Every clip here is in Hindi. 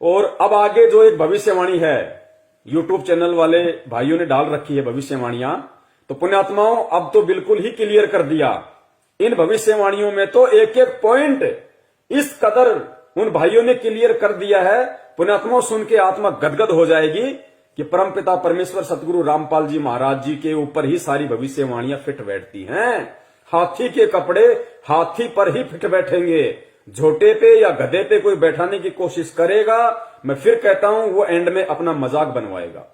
और अब आगे जो एक भविष्यवाणी है, यूट्यूब चैनल वाले भाइयों ने डाल रखी है भविष्यवाणियां, तो पुण्यात्माओं अब तो बिल्कुल ही क्लियर कर दिया। इन भविष्यवाणियों में तो एक एक पॉइंट इस कदर उन भाइयों ने क्लियर कर दिया है, पुण्यात्माओं सुन के आत्मा गदगद हो जाएगी कि परमपिता परमेश्वर सतगुरु रामपाल जी महाराज जी के ऊपर ही सारी भविष्यवाणियां फिट बैठती हैं। हाथी के कपड़े हाथी पर ही फिट बैठेंगे। झोटे पे या गधे पे कोई बैठाने की कोशिश करेगा, मैं फिर कहता हूं, वो एंड में अपना मजाक बनवाएगा।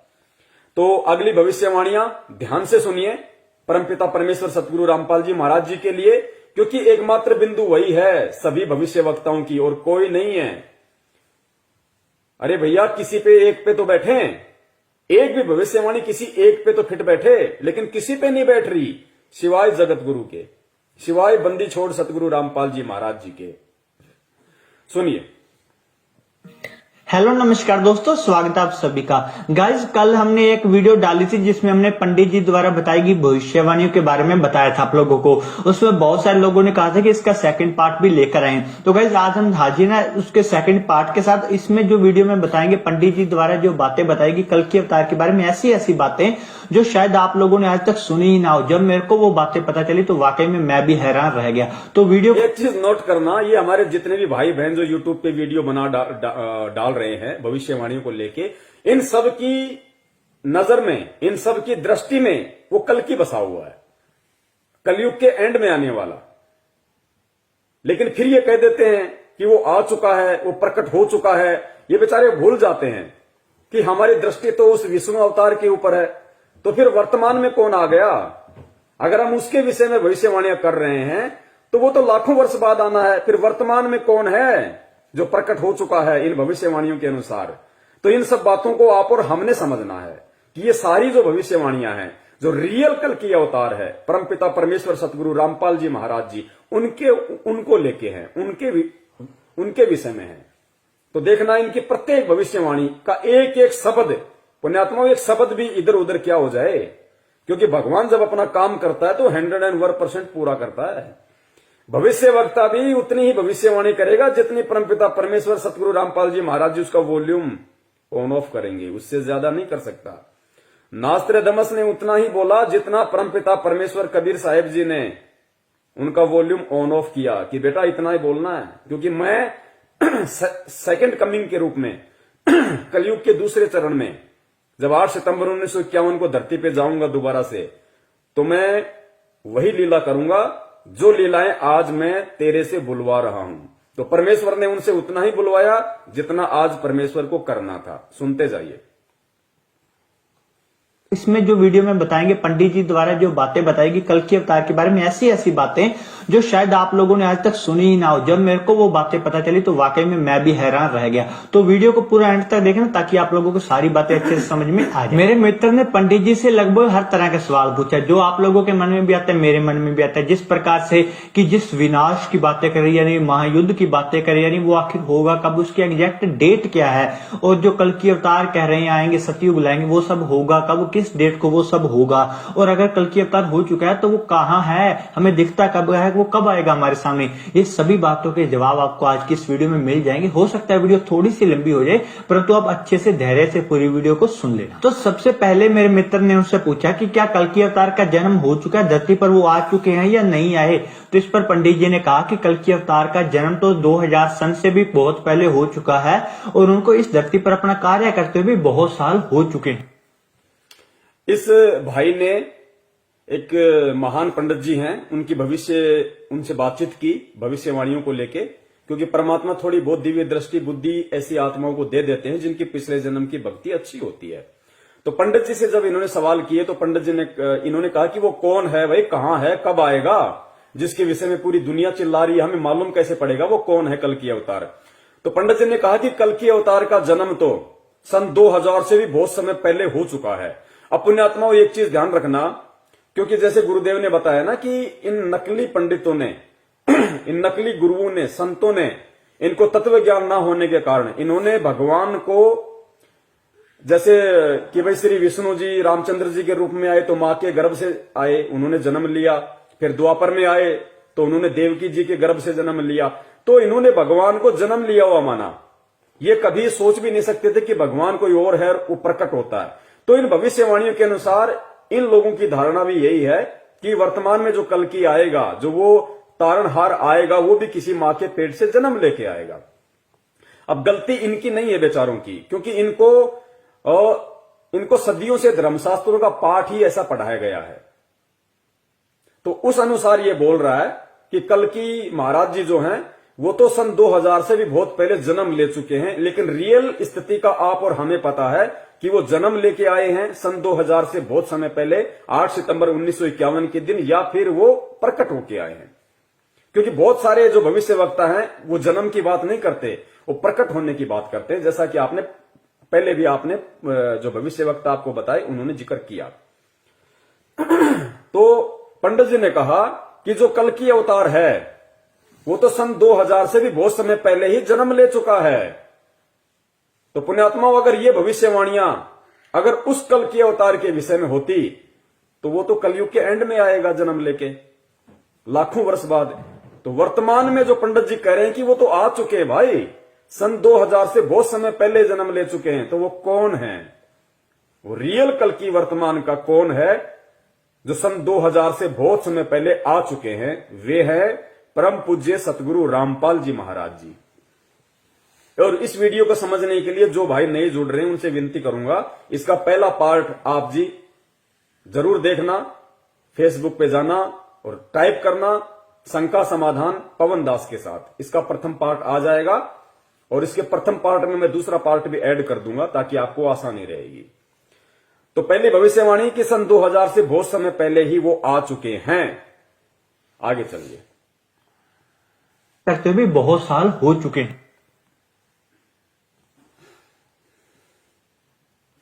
तो अगली भविष्यवाणियां ध्यान से सुनिए परमपिता परमेश्वर सतगुरु रामपाल जी महाराज जी के लिए, क्योंकि एकमात्र बिंदु वही है सभी भविष्य वक्ताओं की, और कोई नहीं है। अरे भैया, किसी पे एक पे तो बैठे, एक भी भविष्यवाणी किसी एक पे तो फिट बैठे, लेकिन किसी पे नहीं बैठ रही सिवाय जगत गुरु के, सिवाय बंदी छोड़ सतगुरु रामपाल जी महाराज जी के। सुनिए। हेलो नमस्कार दोस्तों, स्वागत है आप सभी का। गाइज, कल हमने एक वीडियो डाली थी जिसमें हमने पंडित जी द्वारा बताई गई भविष्यवाणियों के बारे में बताया था आप लोगों को। उसमें बहुत सारे लोगों ने कहा था कि इसका सेकंड पार्ट भी लेकर आए। तो गाइज, आज हम हाजिर हैं उसके सेकंड पार्ट के साथ। इसमें जो वीडियो में बताएंगे पंडित जी द्वारा जो बातें बताएगी कल के अवतार के बारे में, ऐसी ऐसी बातें जो शायद आप लोगों ने आज तक सुनी ही ना हो। जब मेरे को वो बातें पता चली तो वाकई में मैं भी हैरान रह गया। तो वीडियो एक चीज नोट करना, ये हमारे जितने भी भाई बहन जो यूट्यूब पे वीडियो बना डाल रहे हैं भविष्यवाणियों को लेके, इन सब की नजर में, इन सब की दृष्टि में वो कल की बसा हुआ है, कलयुग के एंड में आने वाला। लेकिन फिर ये कह देते हैं कि वो आ चुका है, वो प्रकट हो चुका है। ये बेचारे भूल जाते हैं कि हमारी दृष्टि तो उस विष्णु अवतार के ऊपर है। तो फिर वर्तमान में कौन आ गया? अगर हम उसके विषय में भविष्यवाणियां कर रहे हैं तो वो तो लाखों वर्ष बाद आना है। फिर वर्तमान में कौन है जो प्रकट हो चुका है इन भविष्यवाणियों के अनुसार? तो इन सब बातों को आप और हमने समझना है कि ये सारी जो भविष्यवाणियां हैं, जो रियल कल की अवतार है परमपिता परमेश्वर सतगुरु रामपाल जी महाराज जी, उनको लेके हैं, उनके विषय में है। तो देखना, इनकी प्रत्येक भविष्यवाणी का एक एक शब्द, पुण्यात्माओं, एक शब्द भी इधर उधर क्या हो जाए, क्योंकि भगवान जब अपना काम करता है तो 101% पूरा करता है। भविष्य वक्ता भी उतनी ही भविष्यवाणी करेगा जितनी परमपिता परमेश्वर सतगुरु रामपाल जी महाराज जी उसका वॉल्यूम ऑन ऑफ करेंगे, उससे ज्यादा नहीं कर सकता। नास्त्रदमस ने उतना ही बोला जितना परमपिता परमेश्वर कबीर साहिब जी ने उनका वॉल्यूम ऑन ऑफ किया कि बेटा इतना ही बोलना है, क्योंकि मैं सेकंड कमिंग के रूप में कलयुग के दूसरे चरण में जब 8 सितंबर 1951 को धरती पे जाऊंगा दोबारा से, तो मैं वही लीला करूंगा जो लीलाएं आज मैं तेरे से बुलवा रहा हूं। तो परमेश्वर ने उनसे उतना ही बुलवाया जितना आज परमेश्वर को करना था। सुनते जाइए। इसमें जो वीडियो में बताएंगे पंडित जी द्वारा जो बातें बताएगी कल के अवतार के बारे में, ऐसी ऐसी बातें जो शायद आप लोगों ने आज तक सुनी ही ना हो। जब मेरे को वो बातें पता चली तो वाकई में मैं भी हैरान रह गया। तो वीडियो को पूरा एंड तक देखना ताकि आप लोगों को सारी बातें अच्छे से समझ में आ जाए। मेरे मित्र ने पंडित जी से लगभग हर तरह का सवाल पूछा जो आप लोगों के मन में भी आता है, मेरे मन में भी आता है। जिस प्रकार से कि जिस विनाश की बातें करी, यानी महायुद्ध की बातें करी, यानी वो आखिर होगा कब, उसकी एग्जैक्ट डेट क्या है, और जो कल की अवतार कह रहे हैं आएंगे, सतयुग लाएंगे, वो सब होगा कब, किस डेट को वो सब होगा, और अगर कल की अवतार हो चुका है तो वो कहाँ है, हमें दिखता कब है, वो कब आएगा हमारे सामने। ये सभी बातों के जवाब आपको आज की इस वीडियो में मिल जाएंगे। हो सकता है वीडियो थोड़ी सी लंबी हो जाए, परंतु आप अच्छे से धैर्य से पूरी वीडियो को सुन लेना। तो सबसे पहले मेरे मित्र ने उनसे पूछा कि क्या कल की अवतार का जन्म हो चुका है, धरती पर वो आ चुके हैं या नहीं आए। तो इस पर पंडित जी ने कहा कि कल की अवतार का जन्म तो 2000 सन से भी बहुत पहले हो चुका है, और उनको इस धरती पर अपना कार्य करते हुए बहुत साल हो चुके हैं। इस भाई ने, एक महान पंडित जी हैं, उनसे बातचीत की भविष्यवाणियों को लेके, क्योंकि परमात्मा थोड़ी बहुत दिव्य दृष्टि बुद्धि ऐसी आत्माओं को दे देते हैं जिनकी पिछले जन्म की भक्ति अच्छी होती है। तो पंडित जी से जब इन्होंने सवाल किए तो पंडित जी ने इन्होंने कहा कि वो कौन है भाई, कहां है, कब आएगा, जिसके विषय में पूरी दुनिया चिल्ला रही है, हमें मालूम कैसे पड़ेगा वो कौन है कल की अवतार। तो पंडित जी ने कहा कि कल की अवतार का जन्म तो सन 2000 से भी बहुत समय पहले हो चुका है। अब पुण्यात्माओं, एक चीज ध्यान रखना, क्योंकि जैसे गुरुदेव ने बताया ना कि इन नकली पंडितों ने इन नकली गुरुओं ने, संतों ने, इनको तत्व ज्ञान ना होने के कारण इन्होंने भगवान को, जैसे कि भाई श्री विष्णु जी रामचंद्र जी के रूप में आए तो मां के गर्भ से आए, उन्होंने जन्म लिया। फिर द्वापर में आए तो उन्होंने देवकी जी के गर्भ से जन्म लिया। तो इन्होंने भगवान को जन्म लिया हुआ माना। ये कभी सोच भी नहीं सकते थे कि भगवान कोई और है और वो प्रकट होता है। तो इन भविष्यवाणियों के अनुसार इन लोगों की धारणा भी यही है कि वर्तमान में जो कल्कि आएगा, जो वो तारणहार आएगा, वो भी किसी मां के पेट से जन्म लेके आएगा। अब गलती इनकी नहीं है बेचारों की, क्योंकि इनको सदियों से धर्मशास्त्रों का पाठ ही ऐसा पढ़ाया गया है। तो उस अनुसार ये बोल रहा है कि कल्कि महाराज जी जो हैं वो तो सन 2000 से भी बहुत पहले जन्म ले चुके हैं, लेकिन रियल स्थिति का आप और हमें पता है कि वो जन्म लेके आए हैं सन 2000 से बहुत समय पहले, 8 सितंबर 1951 के दिन, या फिर वो प्रकट होके आए हैं। क्योंकि बहुत सारे जो भविष्य वक्ता हैं वो जन्म की बात नहीं करते, वो प्रकट होने की बात करते हैं, जैसा कि आपने पहले भी आपने जो भविष्य वक्ता आपको बताए उन्होंने जिक्र किया। तो पंडित जी ने कहा कि जो कल्कि अवतार है वो तो सन 2000 से भी बहुत समय पहले ही जन्म ले चुका है। तो पुण्यात्माओं, अगर ये भविष्यवाणियां अगर उस कल्कि अवतार के विषय में होती तो वो तो कलयुग के एंड में आएगा जन्म लेके, लाखों वर्ष बाद। तो वर्तमान में जो पंडित जी कह रहे हैं कि वो तो आ चुके हैं भाई, सन 2000 से बहुत समय पहले जन्म ले चुके हैं। तो वो कौन है? वो रियल कल्कि वर्तमान का कौन है जो सन 2000 से बहुत समय पहले आ चुके हैं? वे है परम पूज्य सतगुरु रामपाल जी महाराज जी। और इस वीडियो को समझने के लिए जो भाई नए जुड़ रहे हैं उनसे विनती करूंगा, इसका पहला पार्ट आप जी जरूर देखना, फेसबुक पे जाना और टाइप करना शंका समाधान पवन दास के साथ। इसका प्रथम पार्ट आ जाएगा और इसके प्रथम पार्ट में मैं दूसरा पार्ट भी ऐड कर दूंगा ताकि आपको आसानी रहेगी। तो पहली भविष्यवाणी कि सन 2000 से बहुत समय पहले ही वो आ चुके हैं। आगे चलिए। करते हुए बहुत साल हो चुके हैं।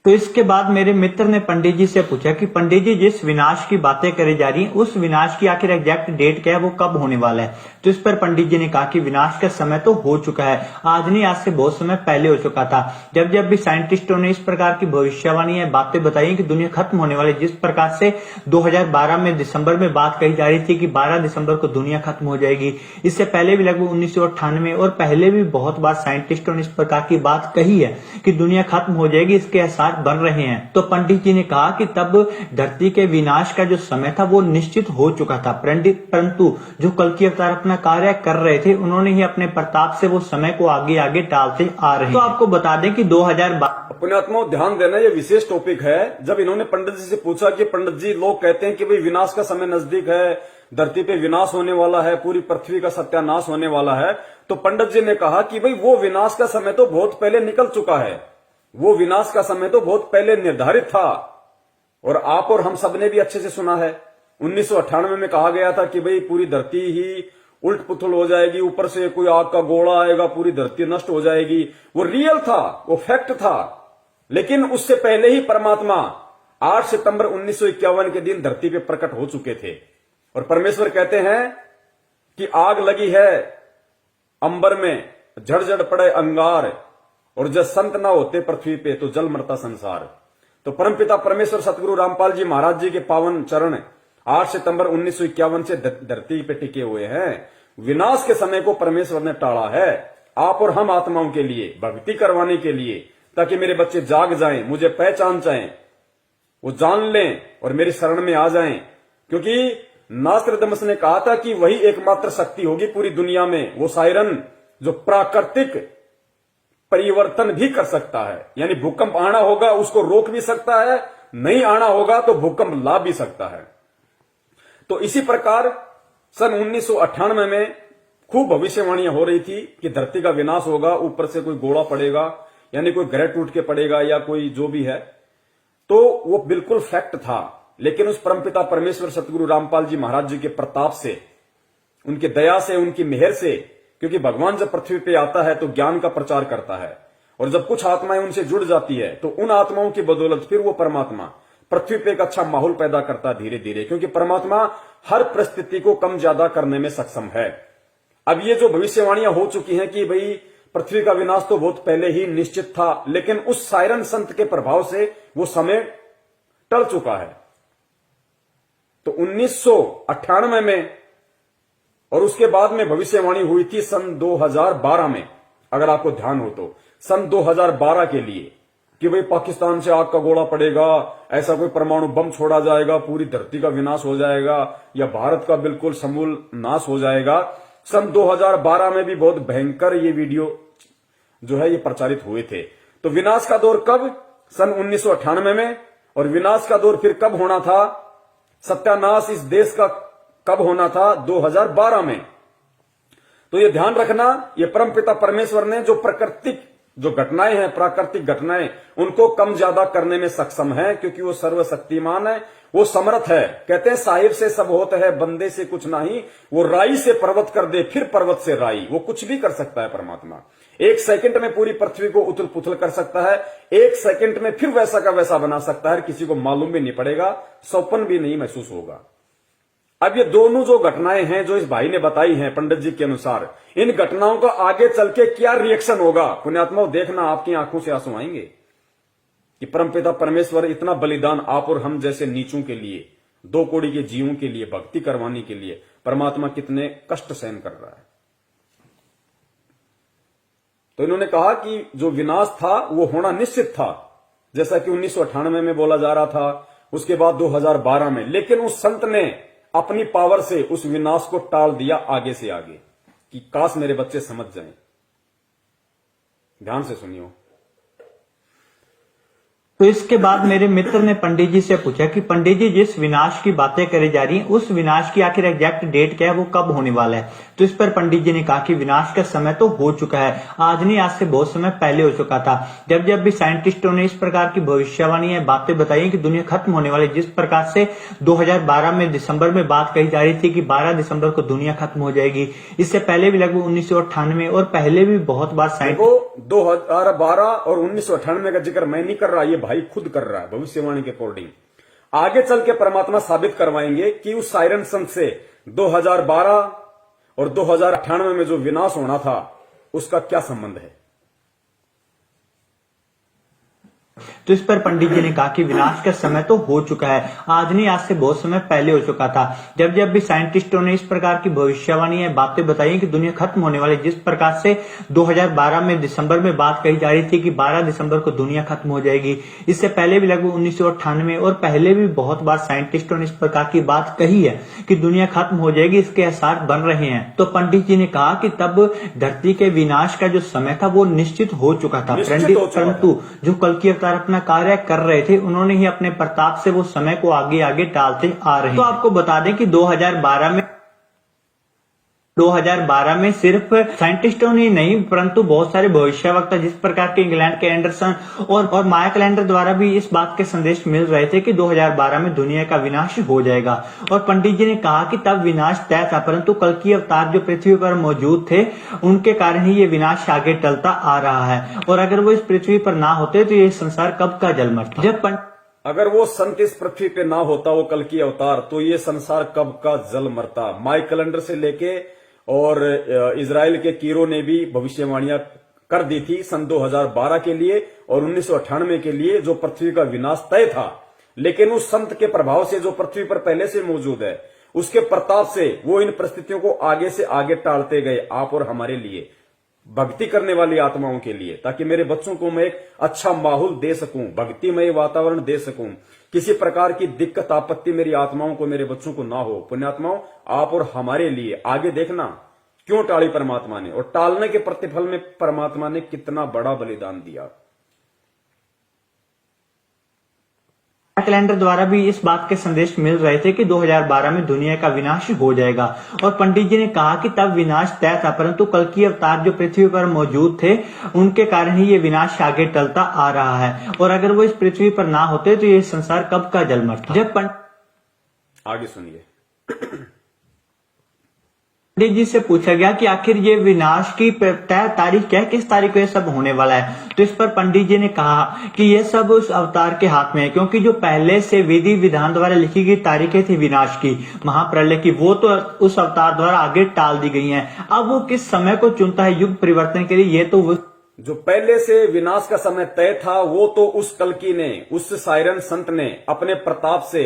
तो इसके बाद मेरे मित्र ने पंडित जी से पूछा कि पंडित जी जिस विनाश की बातें करी जा रही हैं उस विनाश की आखिर एग्जैक्ट डेट क्या है, वो कब होने वाला है? तो इस पर पंडित जी ने कहा कि विनाश का समय तो हो चुका है, आज नहीं आज से बहुत समय पहले हो चुका था। जब जब भी साइंटिस्टों ने इस प्रकार की भविष्यवाणी या बातें बताई कि दुनिया खत्म होने वाली, जिस प्रकार से 2012 में दिसंबर में बात कही जा रही थी कि 12 दिसंबर को दुनिया खत्म हो जाएगी, इससे पहले भी लगभग 1998 और पहले भी बहुत बार साइंटिस्टों ने इस प्रकार की बात कही है कि दुनिया खत्म हो जाएगी, इसके आसार बन रहे हैं। तो पंडित जी ने कहा कि तब धरती के विनाश का जो समय था वो निश्चित हो चुका था, परंतु जो कल्कि अवतार अपना कार्य कर रहे थे उन्होंने ही अपने प्रताप से वो समय को आगे आगे टालते आ रहे हैं। तो आपको बता दें कि 2012 पुण्यात्माओं ध्यान देना, ये विशेष टॉपिक है। जब इन्होंने पंडित जी से पूछा कि पंडित जी लोग कहते हैं कि भाई विनाश का समय नजदीक है, धरती पे विनाश होने वाला है, पूरी पृथ्वी का सत्यानाश होने वाला है, तो पंडित जी ने कहा कि भाई वो विनाश का समय तो बहुत पहले निकल चुका है, वो विनाश का समय तो बहुत पहले निर्धारित था। और आप और हम सब ने भी अच्छे से सुना है, 1998 में कहा गया था कि भाई पूरी धरती ही उल्ट पुथल हो जाएगी, ऊपर से कोई आग का गोला आएगा, पूरी धरती नष्ट हो जाएगी। वो रियल था, वो फैक्ट था। लेकिन उससे पहले ही परमात्मा 8 सितंबर 1951 के दिन धरती पे प्रकट हो चुके थे। और परमेश्वर कहते हैं कि आग लगी है अंबर में, झड़झड़ पड़े अंगार, और जब संत ना होते पृथ्वी पे तो जल मरता संसार। तो परमपिता परमेश्वर सतगुरु रामपाल जी महाराज जी के पावन चरण 8 सितंबर 1951 से धरती पे टिके हुए हैं। विनाश के समय को परमेश्वर ने टाला है आप और हम आत्माओं के लिए, भक्ति करवाने के लिए, ताकि मेरे बच्चे जाग जाएं, मुझे पहचान जाएं, वो जान लें और मेरी शरण में आ जाएं। क्योंकि नास्त्रदमस ने कहा था कि वही एकमात्र शक्ति होगी पूरी दुनिया में, वो सायरन जो प्राकृतिक परिवर्तन भी कर सकता है। यानी भूकंप आना होगा उसको रोक भी सकता है, नहीं आना होगा तो भूकंप ला भी सकता है। तो इसी प्रकार सन 1998 में खूब भविष्यवाणियां हो रही थी कि धरती का विनाश होगा, ऊपर से कोई गोला पड़ेगा, यानी कोई ग्रह टूट के पड़ेगा या कोई जो भी है। तो वो बिल्कुल फैक्ट था। लेकिन उस परमपिता परमेश्वर सतगुरु रामपाल जी महाराज जी के प्रताप से, उनके दया से, उनकी मेहर से, क्योंकि भगवान जब पृथ्वी पे आता है तो ज्ञान का प्रचार करता है, और जब कुछ आत्माएं उनसे जुड़ जाती है तो उन आत्माओं की बदौलत फिर वो परमात्मा पृथ्वी पे एक अच्छा माहौल पैदा करता है धीरे धीरे, क्योंकि परमात्मा हर परिस्थिति को कम ज्यादा करने में सक्षम है। अब ये जो भविष्यवाणियां हो चुकी हैं कि भाई पृथ्वी का विनाश तो बहुत पहले ही निश्चित था, लेकिन उस सायरन संत के प्रभाव से वो समय टल चुका है। तो 1998 में और उसके बाद में भविष्यवाणी हुई थी सन 2012 में, अगर आपको ध्यान हो तो सन 2012 के लिए कि भाई पाकिस्तान से आग का गोला पड़ेगा, ऐसा कोई परमाणु बम छोड़ा जाएगा, पूरी धरती का विनाश हो जाएगा या भारत का बिल्कुल समूल नाश हो जाएगा। सन 2012 में भी बहुत भयंकर ये वीडियो जो है ये प्रचारित हुए थे। तो विनाश का दौर कब? सन 1998 में। और विनाश का दौर फिर कब होना था? सत्यानाश इस देश का कब होना था? 2012 में। तो ये ध्यान रखना, ये परमपिता परमेश्वर ने जो घटनाएं हैं, प्राकृतिक घटनाएं, उनको कम ज्यादा करने में सक्षम है, क्योंकि वो सर्वशक्तिमान है, वो समर्थ है। कहते हैं साहिब से सब होता है, बंदे से कुछ नहीं। वो राई से पर्वत कर दे, फिर पर्वत से राई। वो कुछ भी कर सकता है परमात्मा। 1 सेकंड में पूरी पृथ्वी को उथल पुथल कर सकता है, 1 सेकंड में फिर वैसा का वैसा बना सकता है। किसी को मालूम भी नहीं पड़ेगा, सौपन भी नहीं महसूस होगा। अब ये दोनों जो घटनाएं हैं जो इस भाई ने बताई हैं पंडित जी के अनुसार, इन घटनाओं का आगे चल के क्या रिएक्शन होगा, पुण्यात्माओं देखना, आपकी आंखों से आंसू आएंगे कि परमपिता परमेश्वर इतना बलिदान आप और हम जैसे नीचों के लिए, 2 कौड़ी के जीवों के लिए भक्ति करवाने के लिए परमात्मा कितने कष्ट सहन कर रहा है। तो इन्होंने कहा कि जो विनाश था वो होना निश्चित था, जैसा कि 1998 में बोला जा रहा था, उसके बाद 2012 में। लेकिन उस संत ने अपनी पावर से उस विनाश को टाल दिया आगे से आगे, कि काश मेरे बच्चे समझ जाएं। ध्यान से सुनियो। तो इसके बाद मेरे मित्र ने पंडित जी से पूछा कि पंडित जी जिस विनाश की बातें करी जा रही हैं, उस विनाश की आखिर एग्जैक्ट डेट क्या है, वो कब होने वाला है? तो इस पर पंडित जी ने कहा कि विनाश का समय तो हो चुका है, आज नहीं आज से बहुत समय पहले हो चुका था। जब जब भी साइंटिस्टों ने इस प्रकार की भविष्यवाणी बातें बताई कि दुनिया खत्म होने वाली, जिस प्रकार से 2012 में दिसंबर में बात कही जा रही थी कि 12 दिसंबर को दुनिया खत्म हो जाएगी, इससे पहले भी लगभग 1998 और पहले भी बहुत बार साइंटिस्ट 2012 और 1998 का जिक्र मैं नहीं कर रहा, ये भाई खुद कर रहा है भविष्यवाणी के अकॉर्डिंग। आगे चल के परमात्मा साबित करवाएंगे कि उस सायरन संत से 2012 और 2098 में जो विनाश होना था उसका क्या संबंध है। तो इस पर पंडित जी ने कहा कि विनाश का समय तो हो चुका है, आज नहीं आज से बहुत समय पहले हो चुका था। जब जब भी साइंटिस्टों ने इस प्रकार की भविष्यवाणी बातें बताई कि दुनिया खत्म होने वाली, जिस प्रकार से 2012 में दिसंबर में बात कही जा रही थी कि 12 दिसंबर को दुनिया खत्म हो जाएगी, इससे पहले भी लगभग 1998 और पहले भी बहुत बार साइंटिस्टों ने इस प्रकार की बात कही है कि दुनिया खत्म हो जाएगी, इसके आसार बन रहे हैं। तो पंडित जी ने कहा कि तब धरती के विनाश का जो समय था वो निश्चित हो चुका था, परंतु जो कल की अवतार अपना कार्य कर रहे थे, उन्होंने ही अपने प्रताप से वो समय को आगे आगे टालते आ रहे हैं। तो आपको बता दें कि 2012 में सिर्फ साइंटिस्टों ने नहीं परंतु बहुत सारे भविष्यवक्ता, जिस प्रकार के इंग्लैंड के एंडरसन और माया कैलेंडर द्वारा भी इस बात के संदेश मिल रहे थे कि 2012 में दुनिया का विनाश हो जाएगा। और पंडित जी ने कहा कि तब विनाश तय था, परंतु कल की अवतार जो पृथ्वी पर मौजूद थे उनके कारण ही ये विनाश आगे टलता आ रहा है, और अगर वो इस पृथ्वी पर ना होते तो ये संसार कब का जल मरता। जब अगर वो संत इस पृथ्वी पे ना होता, वो कल की अवतार, तो ये संसार कब का जल मरता। माई कैलेंडर से लेके और इजराइल के कीरो ने भी भविष्यवाणियां कर दी थी सन 2012 के लिए और 1998 के लिए, जो पृथ्वी का विनाश तय था। लेकिन उस संत के प्रभाव से जो पृथ्वी पर पहले से मौजूद है, उसके प्रताप से वो इन परिस्थितियों को आगे से आगे टालते गए, आप और हमारे लिए, भक्ति करने वाली आत्माओं के लिए, ताकि मेरे बच्चों को मैं एक अच्छा माहौल दे सकूं, भक्तिमय वातावरण दे सकूं, किसी प्रकार की दिक्कत आपत्ति मेरी आत्माओं को, मेरे बच्चों को ना हो। पुण्यात्माओं, आप और हमारे लिए आगे देखना क्यों टाली परमात्मा ने, और टालने के प्रतिफल में परमात्मा ने कितना बड़ा बलिदान दिया। कैलेंडर द्वारा भी इस बात के संदेश मिल रहे थे कि 2012 में दुनिया का विनाश हो जाएगा। और पंडित जी ने कहा कि तब विनाश तय था, परंतु कल की अवतार जो पृथ्वी पर मौजूद थे उनके कारण ही ये विनाश आगे टलता आ रहा है, और अगर वो इस पृथ्वी पर ना होते तो ये संसार कब का जल मरता। जब आगे सुनिए। पंडित जी से पूछा गया कि आखिर ये विनाश की तय तारीख क्या है, किस तारीख को ये सब होने वाला है। तो इस पर पंडित जी ने कहा कि ये सब उस अवतार के हाथ में है, क्योंकि जो पहले से विधि विधान द्वारा लिखी गई तारीखें थी विनाश की, महाप्रलय की, वो तो उस अवतार द्वारा आगे टाल दी गई हैं। अब वो किस समय को चुनता है युग परिवर्तन के लिए, ये तो वो जो पहले से विनाश का समय तय था वो तो उस कल्कि ने, उस सायरन संत ने अपने प्रताप से,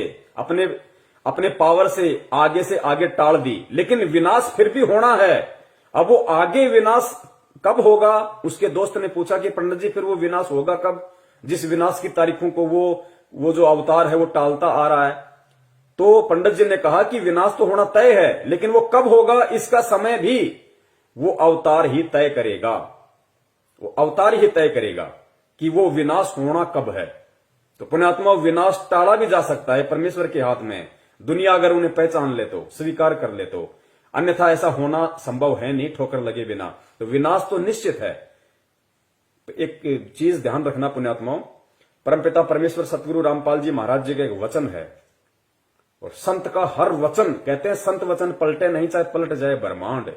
अपने पावर से आगे टाल दी। लेकिन विनाश फिर भी होना है। अब वो आगे विनाश कब होगा? उसके दोस्त ने पूछा कि पंडित जी फिर वो विनाश होगा कब, जिस विनाश की तारीखों को वो जो अवतार है वो टालता आ रहा है। तो पंडित जी ने कहा कि विनाश तो होना तय है, लेकिन वो कब होगा इसका समय भी वो अवतार ही तय करेगा। वो अवतार ही तय करेगा कि वो विनाश होना कब है। तो पुण्यात्मा, विनाश टाला भी जा सकता है, परमेश्वर के हाथ में। दुनिया अगर उन्हें पहचान ले तो, स्वीकार कर ले तो, अन्यथा ऐसा होना संभव है नहीं ठोकर लगे बिना। तो विनाश तो निश्चित है। एक चीज ध्यान रखना पुण्यात्माओं, परमपिता परमेश्वर सतगुरु रामपाल जी महाराज जी का एक वचन है, और संत का हर वचन, कहते हैं संत वचन पलटे नहीं, चाहे पलट जाए ब्रह्मांड।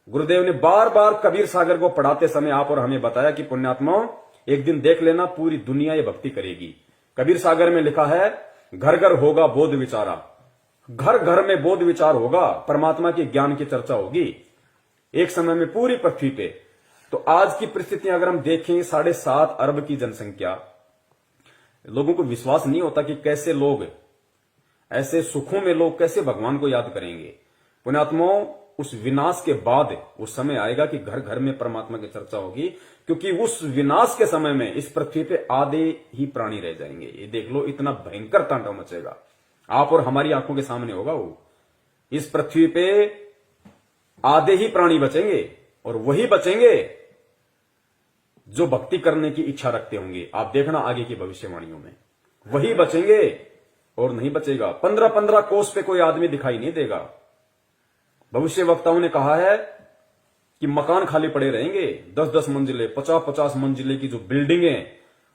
गुरुदेव ने बार बार कबीर सागर को पढ़ाते समय आप और हमें बताया कि पुण्यात्माओं, एक दिन देख लेना पूरी दुनिया ये भक्ति करेगी। कबीर सागर में लिखा है, घर घर होगा बोध विचारा। घर घर में बोध विचार होगा, परमात्मा के ज्ञान की चर्चा होगी एक समय में पूरी पृथ्वी पे। तो आज की परिस्थितियां अगर हम देखें, 7.5 अरब की जनसंख्या, लोगों को विश्वास नहीं होता कि कैसे लोग ऐसे सुखों में लोग कैसे भगवान को याद करेंगे। पुण्यात्माओं, उस विनाश के बाद उस समय आएगा कि घर घर में परमात्मा की चर्चा होगी, क्योंकि उस विनाश के समय में इस पृथ्वी पे आधे ही प्राणी रह जाएंगे। ये देख लो, इतना भयंकर तांडव मचेगा, आप और हमारी आंखों के सामने होगा। वो इस पृथ्वी पे आधे ही प्राणी बचेंगे, और वही बचेंगे जो भक्ति करने की इच्छा रखते होंगे। आप देखना आगे की भविष्यवाणियों में, वही बचेंगे और नहीं बचेगा। 15-15 कोस पे कोई आदमी दिखाई नहीं देगा। भविष्य वक्ताओं ने कहा है कि मकान खाली पड़े रहेंगे, 10-10 मंजिले, 50-50 मंजिले की जो बिल्डिंगें,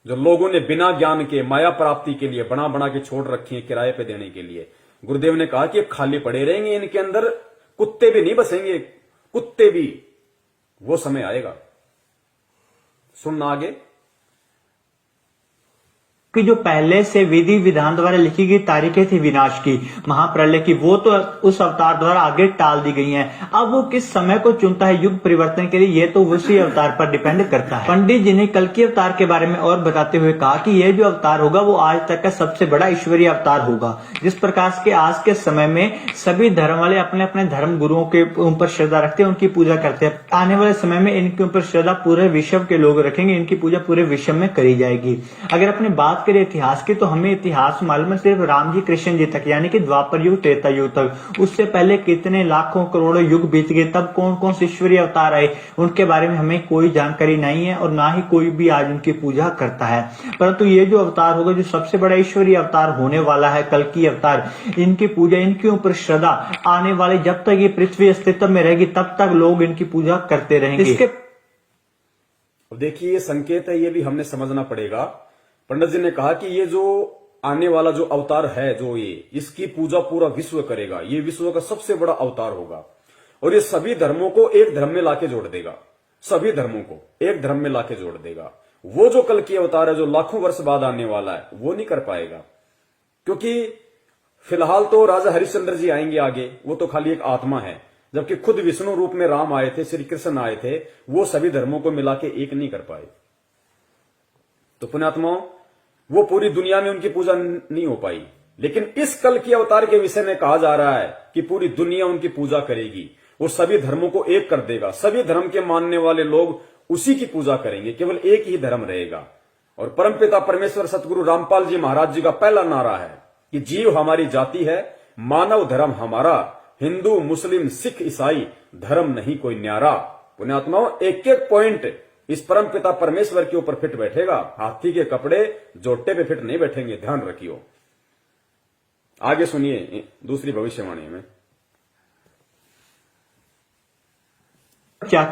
जो लोगों ने बिना ज्ञान के माया प्राप्ति के लिए बना बना के छोड़ रखी है किराए पे देने के लिए, गुरुदेव ने कहा कि खाली पड़े रहेंगे। इनके अंदर कुत्ते भी नहीं बसेंगे, कुत्ते भी। वो समय आएगा, सुनना आगे कि जो पहले से विधि विधान द्वारा लिखी गई तारीखें थी विनाश की, महाप्रलय की, वो तो उस अवतार द्वारा आगे टाल दी गई हैं। अब वो किस समय को चुनता है युग परिवर्तन के लिए, ये तो उसी अवतार पर डिपेंड करता है। पंडित जी ने कल के अवतार के बारे में और बताते हुए कहा कि यह जो अवतार होगा वो आज तक का सबसे बड़ा ईश्वरीय अवतार होगा। जिस प्रकार के आज के समय में सभी धर्म वाले अपने अपने धर्म गुरुओं के ऊपर श्रद्धा रखते हैं, उनकी पूजा करते हैं, आने वाले समय में इनके ऊपर श्रद्धा पूरे विश्व के लोग रखेंगे, इनकी पूजा पूरे विश्व में करी जाएगी। अगर अपने बात करें इतिहास की, तो हमें इतिहास मालूम है सिर्फ राम जी कृष्ण जी तक, यानी कि द्वापर युग त्रेता युग तक। उससे पहले कितने लाखों करोड़ों युग बीत गए, तब कौन कौन से ईश्वरीय अवतार आए, उनके बारे में हमें कोई जानकारी नहीं है, और ना ही कोई भी आज उनकी पूजा करता है। परंतु ये जो अवतार होगा, जो सबसे बड़ा ईश्वरीय अवतार होने वाला है, कल की अवतार, इनकी पूजा, इनके ऊपर श्रद्धा आने वाले, जब तक ये पृथ्वी अस्तित्व में रहेगी तब तक लोग इनकी पूजा करते रहेंगे। इसके देखिए, ये संकेत है, ये भी हमने समझना पड़ेगा। पंडित जी ने कहा कि ये जो आने वाला जो अवतार है, जो ये, इसकी पूजा पूरा विश्व करेगा। ये विश्व का सबसे बड़ा अवतार होगा, और ये सभी धर्मों को एक धर्म में लाके जोड़ देगा। सभी धर्मों को एक धर्म में लाके जोड़ देगा। वो जो कल की अवतार है, जो लाखों वर्ष बाद आने वाला है, वो नहीं कर पाएगा, क्योंकि फिलहाल तो राजा हरिश्चंद्र जी आएंगे आगे, वो तो खाली एक आत्मा है। जबकि खुद विष्णु रूप में राम आए थे, श्री कृष्ण आए थे, वो सभी धर्मों को मिला के एक नहीं कर पाए। तो पुण्यात्माओं, वो पूरी दुनिया में उनकी पूजा नहीं हो पाई। लेकिन इस कल की अवतार के विषय में कहा जा रहा है कि पूरी दुनिया उनकी पूजा करेगी, वो सभी धर्मों को एक कर देगा। सभी धर्म के मानने वाले लोग उसी की पूजा करेंगे, केवल एक ही धर्म रहेगा। और परमपिता परमेश्वर सतगुरु रामपाल जी महाराज जी का पहला नारा है कि जीव हमारी जाति है, मानव धर्म हमारा, हिंदू मुस्लिम सिख ईसाई धर्म नहीं कोई न्यारा। पुण्यात्माओं, एक एक पॉइंट इस परम पिता परमेश्वर के ऊपर फिट बैठेगा। हाथी के कपड़े जोटे पे फिट नहीं बैठेंगे, ध्यान रखियो। आगे सुनिए दूसरी भविष्यवाणी में।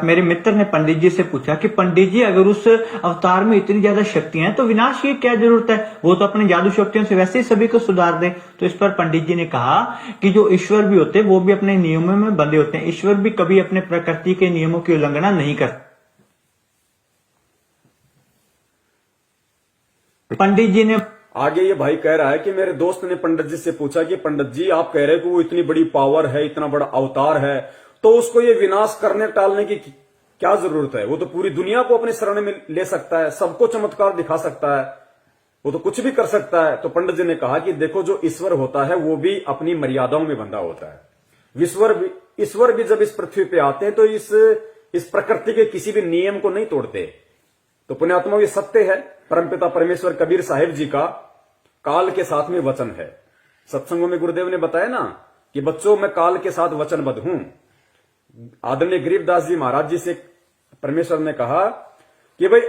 मेरे मित्र ने पंडित जी से पूछा कि पंडित जी, अगर उस अवतार में इतनी ज्यादा शक्तियां हैं तो विनाश की क्या जरूरत है, वो तो अपने जादू शक्तियों से वैसे ही सभी को सुधार दे। तो इस पर पंडित जी ने कहा कि जो ईश्वर भी होते हैं वो भी अपने नियमों में बंधे होते हैं, ईश्वर भी कभी अपने प्रकृति के नियमों की उल्लंघना नहीं करते। पंडित जी ने आगे ये भाई कह रहा है कि मेरे दोस्त ने पंडित जी से पूछा कि पंडित जी, आप कह रहे हैं कि वो इतनी बड़ी पावर है, इतना बड़ा अवतार है, तो उसको ये विनाश करने टालने की क्या जरूरत है? वो तो पूरी दुनिया को अपने शरण में ले सकता है, सबको चमत्कार दिखा सकता है, वो तो कुछ भी कर सकता है। तो पंडित जी ने कहा कि देखो, जो ईश्वर होता है वो भी अपनी मर्यादाओं में बंधा होता है। ईश्वर भी जब इस पृथ्वी पे आते हैं तो इस इस प्रकृति के किसी भी नियम को नहीं तोड़ते। तो पुण्यात्माओं, ये सत्य है। परमपिता परमेश्वर कबीर साहिब जी का काल के साथ में वचन है। सत्संगों में गुरुदेव ने बताया ना कि बच्चों, मैं काल के साथ वचनबद्ध हूं। आदरणीय गरीबदास जी महाराज जी से परमेश्वर ने कहा कि भाई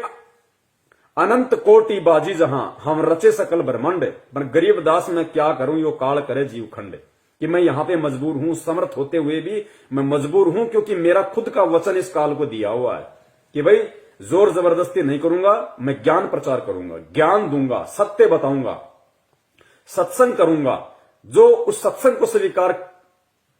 अनंत कोटि बाजी जहां हम रचे सकल ब्रह्मांड, पर गरीबदास मैं क्या करूं, यो काल करे जीव खंड। कि मैं यहां पे मजबूर हूं, समर्थ होते हुए भी मैं मजबूर हूं, क्योंकि मेरा खुद का वचन इस काल को दिया हुआ है कि भाई जोर जबरदस्ती नहीं करूंगा, मैं ज्ञान प्रचार करूंगा, ज्ञान दूंगा, सत्य बताऊंगा, सत्संग करूंगा। जो उस सत्संग को स्वीकार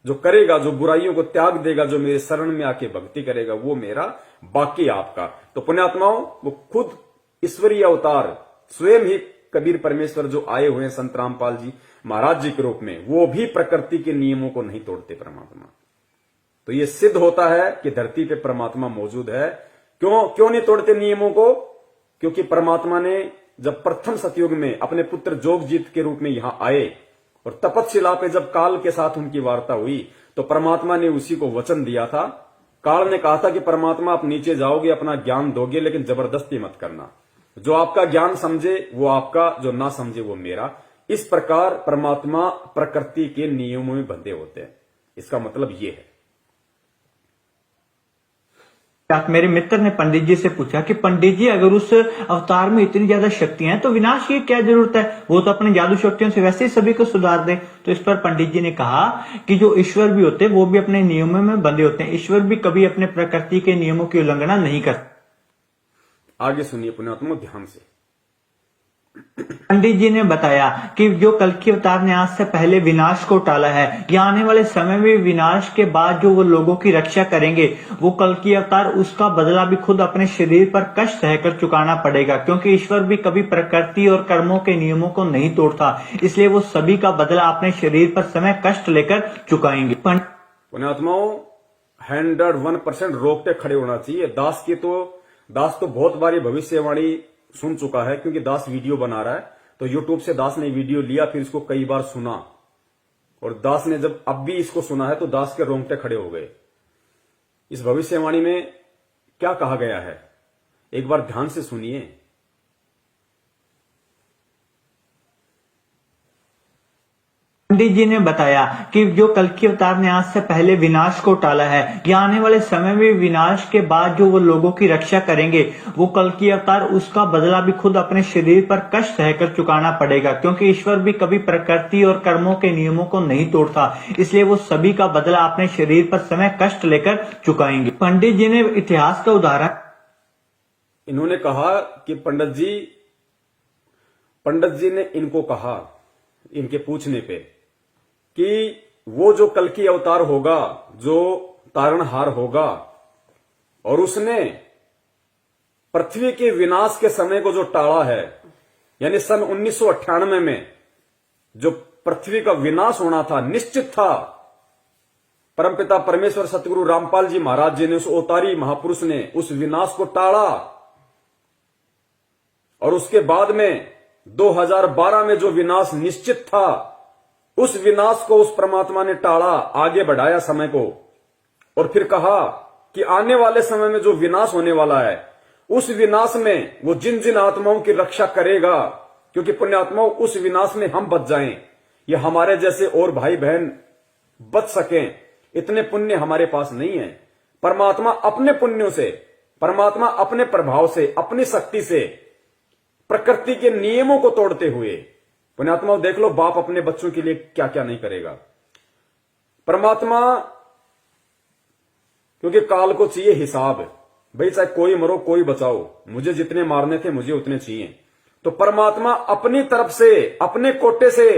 जो करेगा, जो बुराइयों को त्याग देगा, जो मेरे शरण में आके भक्ति करेगा, वो मेरा, बाकी आपका। तो पुण्यात्माओं, वो खुद ईश्वरीय अवतार स्वयं ही कबीर परमेश्वर जो आए हुए हैं संत रामपाल जी महाराज जी के रूप में, वो भी प्रकृति के नियमों को नहीं तोड़ते परमात्मा। तो ये सिद्ध होता है कि धरती पे परमात्मा मौजूद है। क्यों नहीं तोड़ते नियमों को? क्योंकि परमात्मा ने जब प्रथम सतयुग में अपने पुत्र जोगजीत के रूप में यहां आए और तपस्शिला पे जब काल के साथ उनकी वार्ता हुई, तो परमात्मा ने उसी को वचन दिया था। काल ने कहा था कि परमात्मा आप नीचे जाओगे, अपना ज्ञान दोगे, लेकिन जबरदस्ती मत करना। जो आपका ज्ञान समझे वो आपका, जो ना समझे वो मेरा। इस प्रकार परमात्मा प्रकृति के नियमों में बंधे होते हैं। इसका मतलब ये है। मेरे मित्र ने पंडित जी से पूछा कि पंडित जी, अगर उस अवतार में इतनी ज्यादा शक्तियां हैं तो विनाश की क्या जरूरत है, वो तो अपने जादू शक्तियों से वैसे ही सभी को सुधार दे। तो इस पर पंडित जी ने कहा कि जो ईश्वर भी होते हैं वो भी अपने नियमों में बंधे होते हैं। ईश्वर भी कभी अपने प्रकृति के नियमों की उल्लंघना नहीं करते। आगे सुनिए पुण्यात्मा ध्यान से। पंडित जी ने बताया कि जो कल्कि अवतार ने आज से पहले विनाश को टाला है, या आने वाले समय में विनाश के बाद जो वो लोगों की रक्षा करेंगे, वो कल्कि अवतार, उसका बदला भी खुद अपने शरीर पर कष्ट सहकर चुकाना पड़ेगा। क्योंकि ईश्वर भी कभी प्रकृति और कर्मों के नियमों को नहीं तोड़ता, इसलिए वो सभी का बदला अपने शरीर पर समय कष्ट लेकर चुकाएंगे। पुण्यात्माओं, 101% रोक पे खड़े होना चाहिए। दास तो बहुत बारी भविष्यवाणी सुन चुका है, क्योंकि दास वीडियो बना रहा है। तो यूट्यूब से दास ने वीडियो लिया, फिर इसको कई बार सुना, और दास ने जब अब भी इसको सुना है तो दास के रोंगटे खड़े हो गए। इस भविष्यवाणी में क्या कहा गया है, एक बार ध्यान से सुनिए। पंडित जी ने बताया कि जो कल्कि अवतार ने आज से पहले विनाश को टाला है, या आने वाले समय में विनाश के बाद जो वो लोगों की रक्षा करेंगे, वो कल्कि अवतार, उसका बदला भी खुद अपने शरीर पर कष्ट सहकर चुकाना पड़ेगा। क्योंकि ईश्वर भी कभी प्रकृति और कर्मों के नियमों को नहीं तोड़ता, इसलिए वो सभी का बदला अपने शरीर पर समय कष्ट लेकर चुकाएंगे। पंडित जी ने इतिहास का उदाहरण, इन्होंने कहा कि पंडित जी ने इनको कहा, इनके पूछने पे, कि वो जो कल्कि अवतार होगा, जो तारणहार होगा, और उसने पृथ्वी के विनाश के समय को जो टाला है, यानी सन 1998 में जो पृथ्वी का विनाश होना था, निश्चित था। परमपिता परमेश्वर सतगुरु रामपाल जी महाराज जी ने, उस अवतारी महापुरुष ने उस विनाश को टाला। और उसके बाद में 2012 में जो विनाश निश्चित था, उस विनाश को उस परमात्मा ने टाला, आगे बढ़ाया समय को, और फिर कहा कि आने वाले समय में जो विनाश होने वाला है, उस विनाश में वो जिन जिन आत्माओं की रक्षा करेगा, क्योंकि पुण्यात्माओं, उस विनाश में हम बच जाएं, या हमारे जैसे और भाई बहन बच सकें, इतने पुण्य हमारे पास नहीं है। परमात्मा अपने पुण्यों से, परमात्मा अपने प्रभाव से, अपनी शक्ति से, प्रकृति के नियमों को तोड़ते हुए, पुण्यात्मा देख लो, बाप अपने बच्चों के लिए क्या क्या नहीं करेगा। परमात्मा, क्योंकि काल को चाहिए हिसाब, भाई चाहे कोई मरो कोई बचाओ, मुझे जितने मारने थे मुझे उतने चाहिए। तो परमात्मा अपनी तरफ से, अपने कोटे से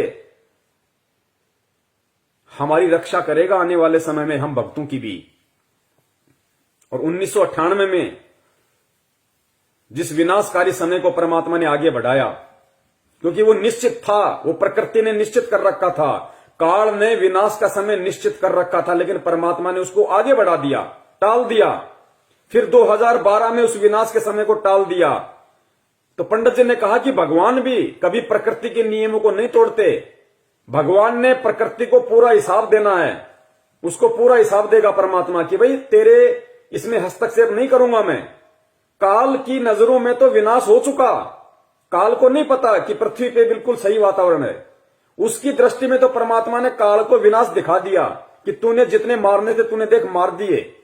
हमारी रक्षा करेगा आने वाले समय में, हम भक्तों की भी। और 1998 में जिस विनाशकारी समय को परमात्मा ने आगे बढ़ाया, क्योंकि वो निश्चित था, वो प्रकृति ने निश्चित कर रखा था, काल ने विनाश का समय निश्चित कर रखा था, लेकिन परमात्मा ने उसको आगे बढ़ा दिया, टाल दिया। फिर 2012 में उस विनाश के समय को टाल दिया। तो पंडित जी ने कहा कि भगवान भी कभी प्रकृति के नियमों को नहीं तोड़ते। भगवान ने प्रकृति को पूरा हिसाब देना है, उसको पूरा हिसाब देगा परमात्मा कि भाई तेरे इसमें हस्तक्षेप नहीं करूंगा मैं। काल की नजरों में तो विनाश हो चुका। काल को नहीं पता कि पृथ्वी पे बिल्कुल सही वातावरण है। उसकी दृष्टि में तो परमात्मा ने काल को विनाश दिखा दिया कि तूने जितने मारने थे तूने देख मार दिए,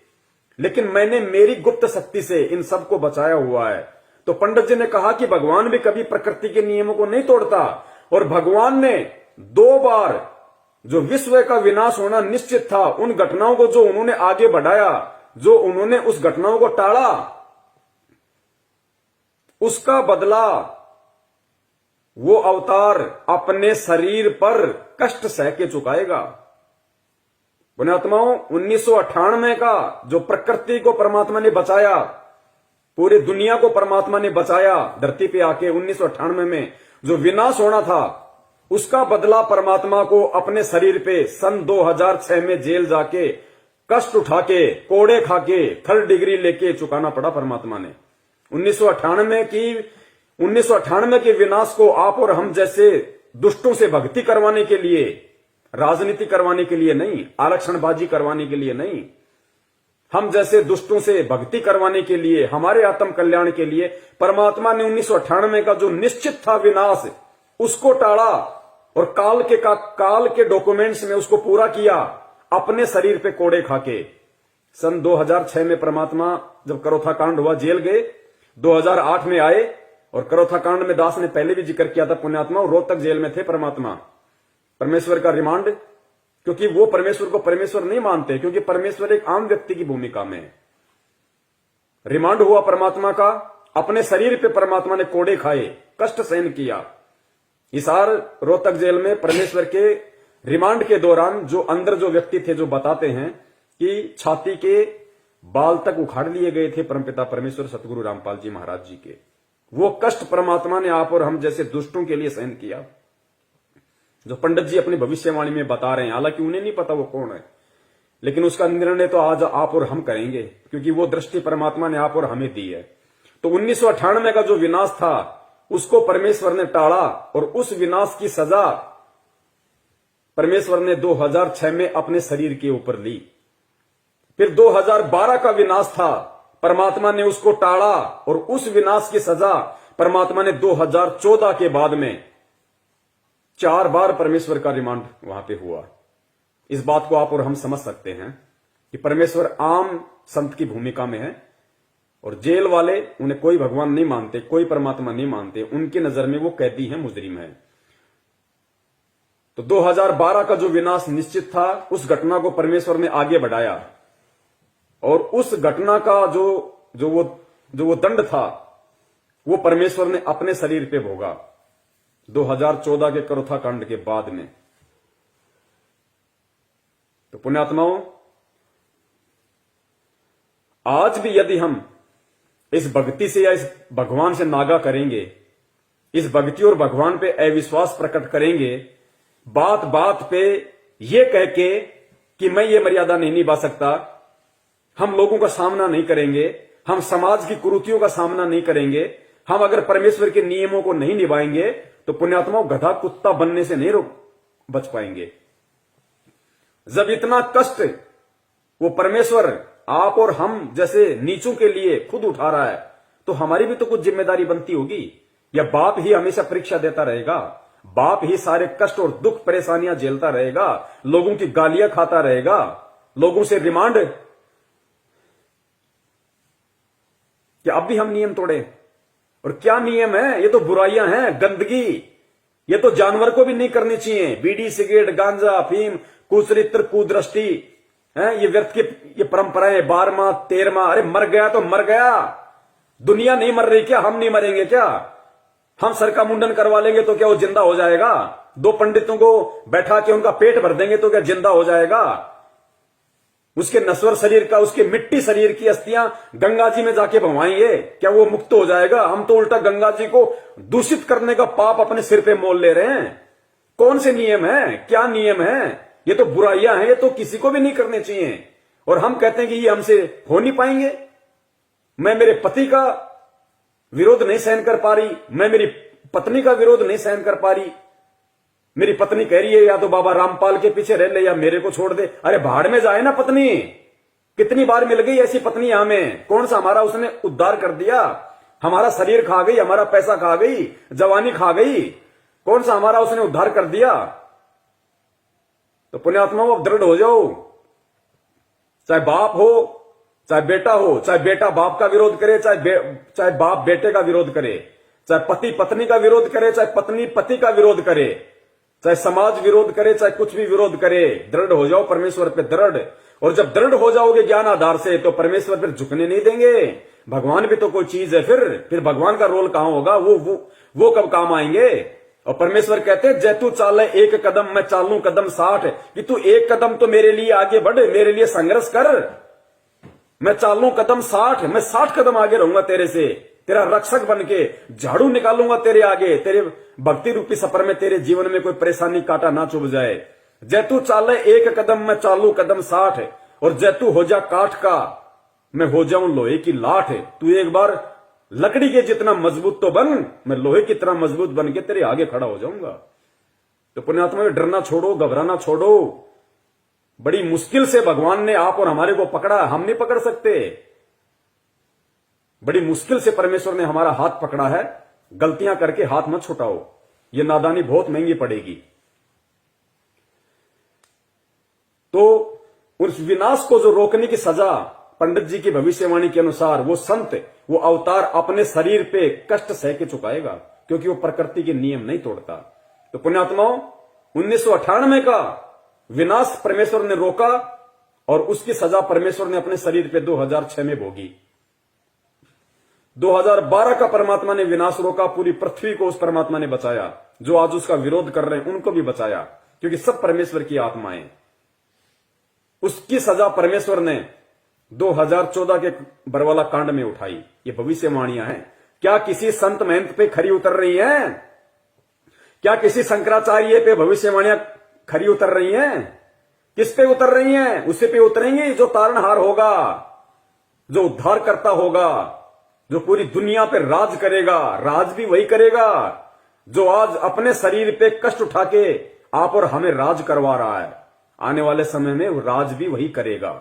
लेकिन मैंने मेरी गुप्त शक्ति से इन सबको बचाया हुआ है। तो पंडित जी ने कहा कि भगवान भी कभी प्रकृति के नियमों को नहीं तोड़ता, और भगवान ने 2 बार जो विश्व का विनाश होना निश्चित था, उन घटनाओं को जो उन्होंने आगे बढ़ाया, जो उन्होंने उस घटनाओं को टाला, उसका बदला वो अवतार अपने शरीर पर कष्ट सह के चुकाएगा। पुण्यात्माओं, 1998 का जो प्रकृति को परमात्मा ने बचाया, पूरी दुनिया को परमात्मा ने बचाया, धरती पे आके 1998 में जो विनाश होना था, उसका बदला परमात्मा को अपने शरीर पे सन 2006 में जेल जाके कष्ट उठा के कोड़े खा के 3rd डिग्री लेके चुकाना पड़ा परमात्मा ने। 1998 के विनाश को आप और हम जैसे दुष्टों से भक्ति करवाने के लिए, राजनीति करवाने के लिए नहीं, आरक्षणबाजी करवाने के लिए नहीं, हम जैसे दुष्टों से भक्ति करवाने के लिए, हमारे आत्म कल्याण के लिए परमात्मा ने 1998 का जो निश्चित था विनाश, उसको टाला और काल के डॉक्यूमेंट्स में उसको पूरा किया, अपने शरीर पे कोड़े खाके। सन 2006 में परमात्मा जब करोथा कांड हुआ जेल गए, 2008 में आए, और करोथा कांड में दास ने पहले भी जिक्र किया था पुण्यात्मा, रोहतक जेल में थे परमात्मा। परमेश्वर का रिमांड, क्योंकि वो परमेश्वर को परमेश्वर नहीं मानते, क्योंकि परमेश्वर एक आम व्यक्ति की भूमिका में है। रिमांड हुआ परमात्मा का, अपने शरीर पे परमात्मा ने कोड़े खाए, कष्ट सहन किया। हिसार रोहतक जेल में परमेश्वर के रिमांड के दौरान जो अंदर जो व्यक्ति थे, जो बताते हैं कि छाती के बाल तक उखाड़ लिए गए थे परमपिता परमेश्वर सतगुरु रामपाल जी महाराज जी के। वो कष्ट परमात्मा ने आप और हम जैसे दुष्टों के लिए सहन किया, जो पंडित जी अपनी भविष्यवाणी में बता रहे हैं। हालांकि उन्हें नहीं पता वो कौन है, लेकिन उसका निर्णय तो आज आप और हम करेंगे, क्योंकि वो दृष्टि परमात्मा ने आप और हमें दी है। तो 1998 का जो विनाश था, उसको परमेश्वर ने टाला, और उस विनाश की सजा परमेश्वर ने 2006 में अपने शरीर के ऊपर ली। फिर 2012 का विनाश था, परमात्मा ने उसको टाला, और उस विनाश की सजा परमात्मा ने 2014 के बाद में 4 बार परमेश्वर का रिमांड वहां पे हुआ। इस बात को आप और हम समझ सकते हैं कि परमेश्वर आम संत की भूमिका में है, और जेल वाले उन्हें कोई भगवान नहीं मानते, कोई परमात्मा नहीं मानते, उनकी नजर में वो कैदी है, मुजरिम है। तो 2012 का जो विनाश निश्चित था, उस घटना को परमेश्वर ने आगे बढ़ाया, और उस घटना का जो वो दंड था, वो परमेश्वर ने अपने शरीर पे भोगा 2014 के करोथा कांड के बाद में। तो पुण्यात्माओं, आज भी यदि हम इस भक्ति से या इस भगवान से नागा करेंगे, इस भक्ति और भगवान पे अविश्वास प्रकट करेंगे, बात बात पे ये कह के कि मैं ये मर्यादा नहीं निभा सकता, हम लोगों का सामना नहीं करेंगे, हम समाज की कुरीतियों का सामना नहीं करेंगे, हम अगर परमेश्वर के नियमों को नहीं निभाएंगे, तो पुण्यात्माओं गधा कुत्ता बनने से नहीं बच पाएंगे। जब इतना कष्ट वो परमेश्वर आप और हम जैसे नीचों के लिए खुद उठा रहा है, तो हमारी भी तो कुछ जिम्मेदारी बनती होगी। या बाप ही हमेशा परीक्षा देता रहेगा, बाप ही सारे कष्ट और दुख परेशानियां झेलता रहेगा, लोगों की गालियां खाता रहेगा, लोगों से रिमांड, क्या अब भी हम नियम तोड़े? और क्या नियम है? ये तो बुराइयां हैं, गंदगी, ये तो जानवर को भी नहीं करनी चाहिए। बीड़ी, सिगरेट, गांजा, अफीम, कुचरित्र, कुदृष्टि, ये व्यर्थ की ये परंपराएं, 12वां 13वां, अरे मर गया तो मर गया, दुनिया नहीं मर रही क्या? हम नहीं मरेंगे क्या? हम सर का मुंडन करवा लेंगे तो क्या वो जिंदा हो जाएगा? 2 पंडितों को बैठा के उनका पेट भर देंगे तो क्या जिंदा हो जाएगा? उसके नश्वर शरीर का, उसके मिट्टी शरीर की अस्थियां गंगा जी में जाके भवाएंगे, क्या वो मुक्त हो जाएगा? हम तो उल्टा गंगा जी को दूषित करने का पाप अपने सिर पे मोल ले रहे हैं। कौन से नियम है? क्या नियम है? ये तो बुराइयां हैं, ये तो किसी को भी नहीं करने चाहिए। और हम कहते हैं कि ये हमसे हो नहीं पाएंगे। मैं मेरे पति का विरोध नहीं सहन कर पा रही, मैं मेरी पत्नी का विरोध नहीं सहन कर पा रही, मेरी पत्नी कह रही है या तो बाबा रामपाल के पीछे रह ले या मेरे को छोड़ दे। अरे भाड़ में जाए ना पत्नी, कितनी बार मिल गई ऐसी पत्नी हमें? कौन सा हमारा उसने उद्धार कर दिया? हमारा शरीर खा गई, हमारा पैसा खा गई, जवानी खा गई, कौन सा हमारा उसने उद्धार कर दिया? तो पुण्यात्माओं, अब दृढ़ हो जाओ। चाहे बाप हो, चाहे बेटा हो, चाहे बेटा बाप का विरोध करे, चाहे बाप बेटे का विरोध करे, चाहे पति पत्नी का विरोध करे, चाहे पत्नी पति का विरोध करे, चाहे समाज विरोध करे, चाहे कुछ भी विरोध करे, दृढ़ हो जाओ परमेश्वर पे दृढ़। और जब दृढ़ हो जाओगे ज्ञान आधार से, तो परमेश्वर फिर झुकने नहीं देंगे। भगवान भी तो कोई चीज है, फिर भगवान का रोल कहां होगा? वो कब काम आएंगे? और परमेश्वर कहते हैं, जय तू चाले एक कदम मैं चालू कदम 60, कि तू एक कदम तो मेरे लिए आगे बढ़, मेरे लिए संघर्ष कर। मैं चालू कदम 60, मैं 60 कदम आगे रहूंगा तेरे से, तेरा रक्षक बन के झाड़ू निकालूंगा तेरे आगे, तेरे भक्ति रूपी सफर में तेरे जीवन में कोई परेशानी कांटा ना चुभ जाए। जय तू चाले एक कदम मैं चालू कदम 60, और जय तू हो जा काठ का मैं हो जाऊं लोहे की लाठ। तू एक बार लकड़ी के जितना मजबूत तो बन, मैं लोहे की तरह मजबूत बन के तेरे आगे खड़ा हो जाऊंगा। तो पुण्यात्मा, डरना छोड़ो, घबराना छोड़ो। बड़ी मुश्किल से भगवान ने आप और हमारे को पकड़ा, हम नहीं पकड़ सकते। बड़ी मुश्किल से परमेश्वर ने हमारा हाथ पकड़ा है। गलतियां करके हाथ मत छुटाओ, ये नादानी बहुत महंगी पड़ेगी। तो उस विनाश को जो रोकने की सजा पंडित जी की भविष्यवाणी के अनुसार वो संत, वो अवतार अपने शरीर पे कष्ट सह के चुकाएगा, क्योंकि वो प्रकृति के नियम नहीं तोड़ता। तो पुण्यात्माओं, 1998 का विनाश परमेश्वर ने रोका, और उसकी सजा परमेश्वर ने अपने शरीर पे 2006 में भोगी। 2012 का परमात्मा ने विनाश रोका, पूरी पृथ्वी को उस परमात्मा ने बचाया। जो आज उसका विरोध कर रहे हैं उनको भी बचाया, क्योंकि सब परमेश्वर की आत्माएं। उसकी सजा परमेश्वर ने 2014 के बरवाला कांड में उठाई। ये भविष्यवाणियां हैं। क्या किसी संत महंत पे खरी उतर रही हैं? क्या किसी शंकराचार्य पे भविष्यवाणियां खरी उतर रही हैं? किस पे उतर रही हैं? उसी पे उतरेंगी जो तारणहार होगा, जो उद्धार करता होगा, जो पूरी दुनिया पे राज करेगा। राज भी वही करेगा जो आज अपने शरीर पे कष्ट उठा के आप और हमें राज करवा रहा है। आने वाले समय में वो राज भी वही करेगा।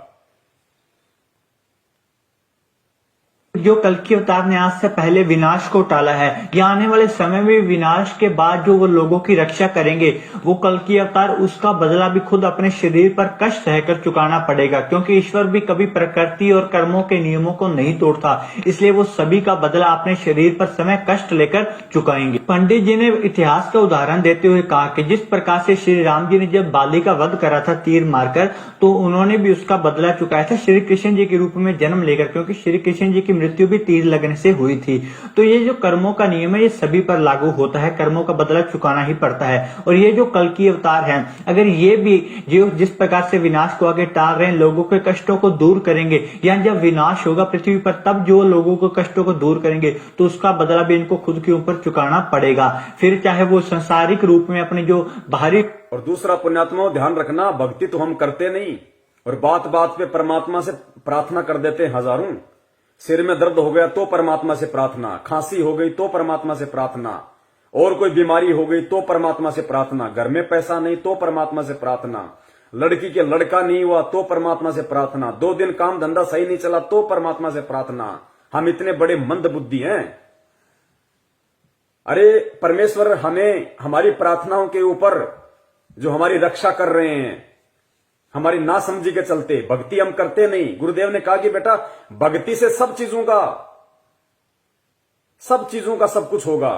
जो कल्कि अवतार ने आज से पहले विनाश को टाला है, या आने वाले समय में विनाश के बाद जो वो लोगों की रक्षा करेंगे, वो कल्कि अवतार उसका बदला भी खुद अपने शरीर पर कष्ट सहकर चुकाना पड़ेगा। क्योंकि ईश्वर भी कभी प्रकृति और कर्मों के नियमों को नहीं तोड़ता, इसलिए वो सभी का बदला अपने शरीर पर समय कष्ट लेकर चुकाएंगे। पंडित जी ने इतिहास का उदाहरण देते हुए कहा कि जिस प्रकार से श्री राम जी ने जब बाली का वध करा था तीर मारकर, तो उन्होंने भी उसका बदला चुकाया था श्री कृष्ण जी के रूप में जन्म लेकर, क्योंकि श्री कृष्ण जी की मृत्यु भी तीर लगने से हुई थी। तो ये जो कर्मों का नियम है, ये सभी पर लागू होता है। कर्मों का बदला चुकाना ही पड़ता है। और ये जो कल्कि अवतार हैं, अगर ये भी जो जिस प्रकार से विनाश को आगे टाल रहे हैं, लोगों के कष्टों को दूर करेंगे, या जब विनाश होगा पृथ्वी पर तब जो लोगों को कष्टों को दूर करेंगे, तो उसका बदला भी इनको खुद के ऊपर चुकाना पड़ेगा। फिर चाहे वो सांसारिक रूप में अपने जो बाहरी। और दूसरा पुण्यात्मा, ध्यान रखना, भक्ति तो हम करते नहीं, और बात बात पे परमात्मा से प्रार्थना कर देते हैं हजारों। सिर में दर्द हो गया तो परमात्मा से प्रार्थना, खांसी हो गई तो परमात्मा से प्रार्थना, और कोई बीमारी हो गई तो परमात्मा से प्रार्थना, घर में पैसा नहीं तो परमात्मा से प्रार्थना, लड़की के लड़का नहीं हुआ तो परमात्मा से प्रार्थना, 2 दिन काम धंधा सही नहीं चला तो परमात्मा से प्रार्थना। हम इतने बड़े मंद बुद्धि हैं। अरे परमेश्वर हमें हमारी प्रार्थनाओं के ऊपर जो हमारी रक्षा कर रहे हैं, हमारी नासमझी के चलते भक्ति हम करते नहीं। गुरुदेव ने कहा कि बेटा, भक्ति से सब चीजों का सब कुछ होगा,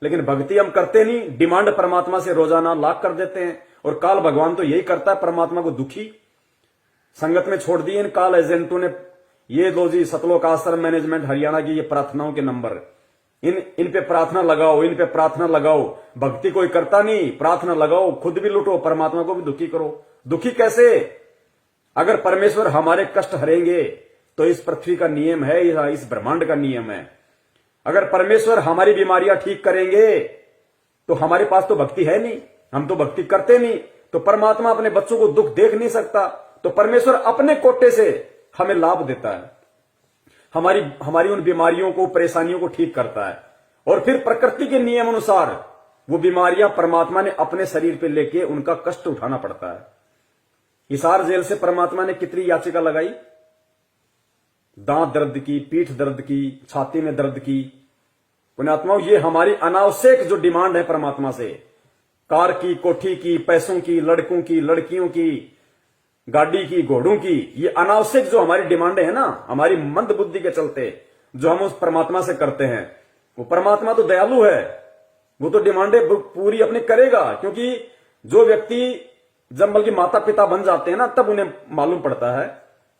लेकिन भक्ति हम करते नहीं। डिमांड परमात्मा से रोजाना लाख कर देते हैं, और काल भगवान तो यही करता है, परमात्मा को दुखी संगत में छोड़ दिए इन काल एजेंटों ने। ये लो जी, सतलोक आश्रम मैनेजमेंट हरियाणा की ये प्रार्थनाओं के नंबर, इन पे प्रार्थना लगाओ, इन पे प्रार्थना लगाओ। भक्ति कोई करता नहीं, प्रार्थना लगाओ, खुद भी लुटो, परमात्मा को भी दुखी करो। दुखी कैसे? अगर परमेश्वर हमारे कष्ट हरेंगे तो इस पृथ्वी का नियम है, इस ब्रह्मांड का नियम है। अगर परमेश्वर हमारी बीमारियां ठीक करेंगे तो हमारे पास तो भक्ति है नहीं, हम तो भक्ति करते नहीं। तो परमात्मा अपने बच्चों को दुख देख नहीं सकता, तो परमेश्वर अपने कोटे से हमें लाभ देता है, हमारी उन बीमारियों को, परेशानियों को ठीक करता है। और फिर प्रकृति के नियम अनुसार वो बीमारियां परमात्मा ने अपने शरीर पे लेके उनका कष्ट उठाना पड़ता है। हिसार जेल से परमात्मा ने कितनी याचिका लगाई? दांत दर्द की, पीठ दर्द की, छाती में दर्द की। पुण्यात्माओं, ये हमारी अनावश्यक जो डिमांड है परमात्मा से, कार की, कोठी की, पैसों की, लड़कों की, लड़कियों की, गाड़ी की, घोड़ों की, ये अनावश्यक जो हमारी डिमांड है ना, हमारी मंद बुद्धि के चलते जो हम उस परमात्मा से करते हैं, वो परमात्मा तो दयालु है, वो तो डिमांडें पूरी अपने करेगा। क्योंकि जो व्यक्ति जब बल्कि माता पिता बन जाते हैं ना, तब उन्हें मालूम पड़ता है।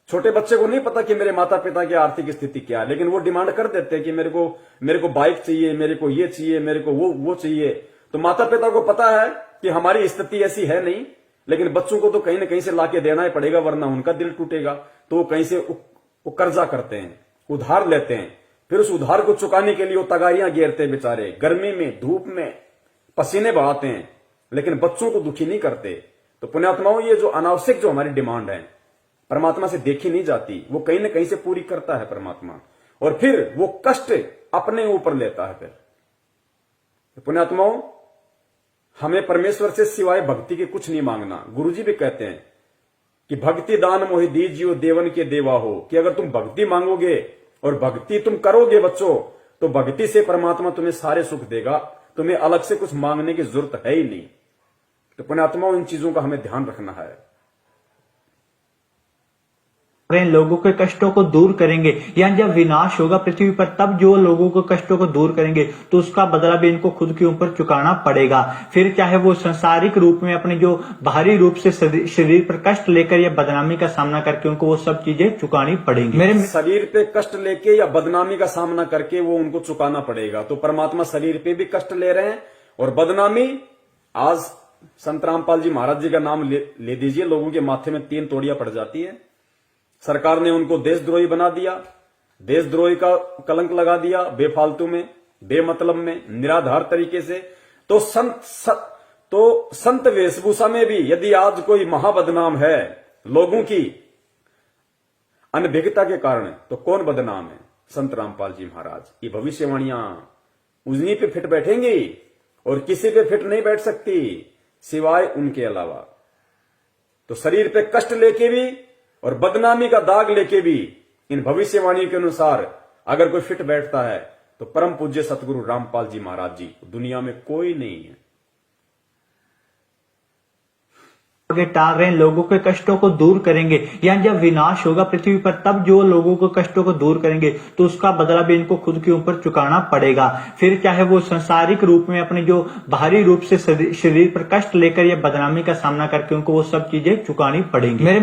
छोटे बच्चे को नहीं पता कि मेरे माता पिता की आर्थिक स्थिति क्या है, लेकिन वो डिमांड कर देते हैं कि मेरे को बाइक चाहिए, मेरे को ये चाहिए, मेरे को वो चाहिए। तो माता पिता को पता है कि हमारी स्थिति ऐसी है नहीं, लेकिन बच्चों को तो कहीं ना कहीं से लाके देना ही पड़ेगा, वरना उनका दिल टूटेगा। तो वो कहीं से वो कर्जा करते हैं, उधार लेते हैं, फिर उस उधार को चुकाने के लिए वो तगारियां घेरते हैं बेचारे, गर्मी में, धूप में पसीने बहाते हैं, लेकिन बच्चों को दुखी नहीं करते। तो पुण्यात्माओं, ये जो अनावश्यक जो हमारी डिमांड है परमात्मा से देखी नहीं जाती, वो कहीं ना कहीं से पूरी करता है परमात्मा, और फिर वो कष्ट अपने ऊपर लेता है। फिर पुण्यात्माओं, हमें परमेश्वर से सिवाय भक्ति के कुछ नहीं मांगना। गुरुजी भी कहते हैं कि भक्ति दान मोहि दीजियो देवन के देवा हो, कि अगर तुम भक्ति मांगोगे और भक्ति तुम करोगे बच्चों, तो भक्ति से परमात्मा तुम्हें सारे सुख देगा, तुम्हें अलग से कुछ मांगने की जरूरत है ही नहीं। तो पुण्यात्माओं, इन चीजों का हमें ध्यान रखना है। लोगों के कष्टों को दूर करेंगे, या जब विनाश होगा पृथ्वी पर तब जो लोगों के कष्टों को दूर करेंगे तो उसका बदला भी इनको खुद के ऊपर चुकाना पड़ेगा। फिर चाहे वो संसारिक रूप में अपने जो बाहरी रूप से शरीर पर कष्ट लेकर या बदनामी का सामना करके उनको वो सब चीजें चुकानी पड़ेंगी। मेरे शरीर पे कष्ट लेके या बदनामी का सामना करके वो उनको चुकाना पड़ेगा। तो परमात्मा शरीर पे भी कष्ट ले रहे हैं और बदनामी, आज संत रामपाल जी महाराज जी का नाम ले दीजिए, लोगों के माथे में 3 तोड़ियां पड़ जाती है। सरकार ने उनको देशद्रोही बना दिया, देशद्रोही का कलंक लगा दिया, बेफालतू में, बेमतलब में, निराधार तरीके से। तो संत वेशभूषा में भी यदि आज कोई महाबदनाम है लोगों की अनभिज्ञता के कारण, तो कौन बदनाम है? संत रामपाल जी महाराज। ये भविष्यवाणियां उन्हीं पे फिट बैठेंगी और किसी पे फिट नहीं बैठ सकती सिवाय उनके अलावा। तो शरीर पे कष्ट लेके भी और बदनामी का दाग लेके भी इन भविष्यवाणियों के अनुसार अगर कोई फिट बैठता है तो परम पूज्य सतगुरु रामपाल जी महाराज जी, दुनिया में कोई नहीं है। टाल रहे हैं, लोगों के कष्टों को दूर करेंगे, या जब विनाश होगा पृथ्वी पर तब जो लोगों के कष्टों को दूर करेंगे तो उसका बदला भी इनको खुद के ऊपर चुकाना पड़ेगा। फिर चाहे वो संसारिक रूप में अपने जो बाहरी रूप से शरीर पर कष्ट लेकर या बदनामी का सामना करके उनको वो सब चीजें चुकानी पड़ेंगी। मेरे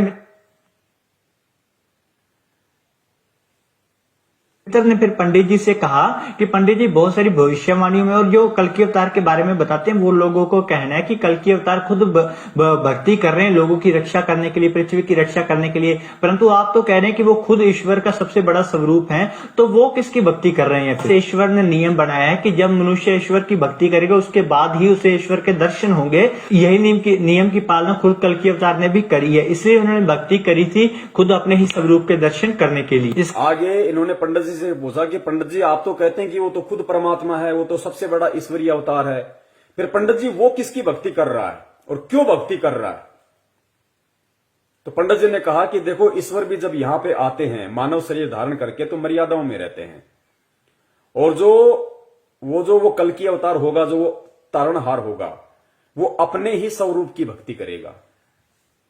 मित्र ने फिर पंडित जी से कहा कि पंडित जी, बहुत सारी भविष्यवाणियों में और जो कल्कि अवतार के बारे में बताते हैं, वो लोगों को कहना है कि कल्कि अवतार खुद भक्ति कर रहे हैं लोगों की रक्षा करने के लिए, पृथ्वी की रक्षा करने के लिए, परंतु आप तो कह रहे हैं कि वो खुद ईश्वर का सबसे बड़ा स्वरूप है, तो वो किसकी भक्ति कर रहे हैं? ईश्वर ने नियम बनाया है कि जब मनुष्य ईश्वर की भक्ति करेगा उसके बाद ही उसे ईश्वर के दर्शन होंगे। यही नियम की पालना खुद कल्कि अवतार ने भी करी है, इसलिए उन्होंने भक्ति करी थी खुद अपने ही स्वरूप के दर्शन करने के लिए। आगे इन्होंने पंडित जी से पूछा कि पंडित जी, आप तो कहते हैं कि वो तो खुद परमात्मा है, वो तो सबसे बड़ा ईश्वरीय अवतार है, फिर पंडित जी वो किसकी भक्ति कर रहा है और क्यों भक्ति कर रहा है? तो पंडित जी ने कहा कि देखो, ईश्वर भी जब यहां पे आते हैं मानव शरीर धारण करके तो मर्यादाओं में रहते हैं, और वो कल्कि अवतार होगा, जो वो तारणहार होगा, वो अपने ही स्वरूप की भक्ति करेगा।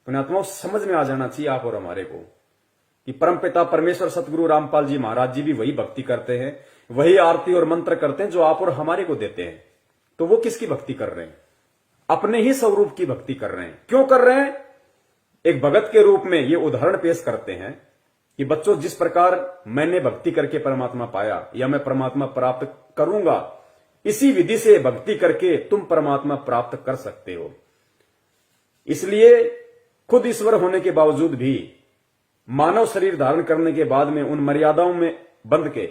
पुण्यात्माओं, समझ में आ जाना चाहिए आप और हमारे को कि परमपिता परमेश्वर सतगुरु रामपाल जी महाराज जी भी वही भक्ति करते हैं, वही आरती और मंत्र करते हैं जो आप और हमारे को देते हैं। तो वो किसकी भक्ति कर रहे हैं? अपने ही स्वरूप की भक्ति कर रहे हैं। क्यों कर रहे हैं? एक भगत के रूप में ये उदाहरण पेश करते हैं कि बच्चों, जिस प्रकार मैंने भक्ति करके परमात्मा पाया या मैं परमात्मा प्राप्त करूंगा, इसी विधि से भक्ति करके तुम परमात्मा प्राप्त कर सकते हो। इसलिए खुद ईश्वर होने के बावजूद भी मानव शरीर धारण करने के बाद में उन मर्यादाओं में बंध के